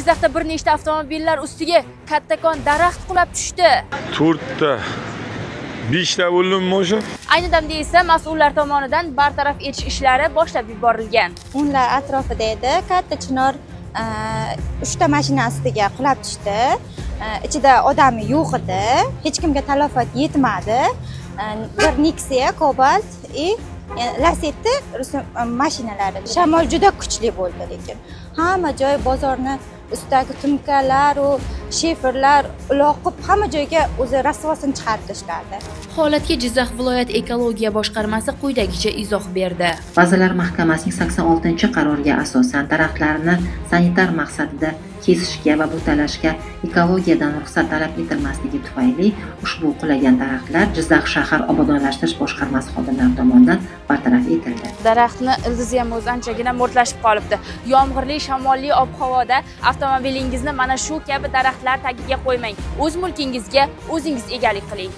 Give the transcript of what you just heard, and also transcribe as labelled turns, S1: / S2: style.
S1: Jizzaxda bir nechta avtomobillar ustiga kattakon daraxt qulab tushdi.
S2: 4 ta 5 ta bo'ldimi o'sha?
S1: Ayni damda esa mas'ullar tomonidan bartaraf etish ishlari boshlab yuborilgan.
S3: Ular atrofida edi. Katta chinor 3 ta mashina ustiga qulab tushdi. Ichida odami yo'q edi. Hech kimga talafot yetmadi. Bir Nexia, Cobalt и Lacetti mashinalari. Shamol juda kuchli bo'ldi lekin. Hamma joy bozorni ustidagi tumkalar va sheferlar uloqib hamma joyga o'zi rasvosini chiqarib tashladi.
S1: Holatga Jizzax viloyat ekologiya boshqarmasi quyidagicha izoh berdi.
S4: Vazirlar Mahkamasining 86-qaroriga asosan daraxtlarni sanitar maqsadida kesishga va butalashga ekologiyadan ruxsat talab etilmasligi tufayli ushbu qulagan daraxtlar Jizzax shahar obodonlashtirish boshqarmasi xodimlari tomonidan bartaraf etildi.
S1: Daraxtni ildizi ham o'zi anchagina mo'rtlashib qolibdi. Yomg'irli, shamolli ob-havoda avtomobilingizni mana shu kabi daraxtlar tagiga qo'ymang. O'z mulkingizga o'zingiz egalik qiling.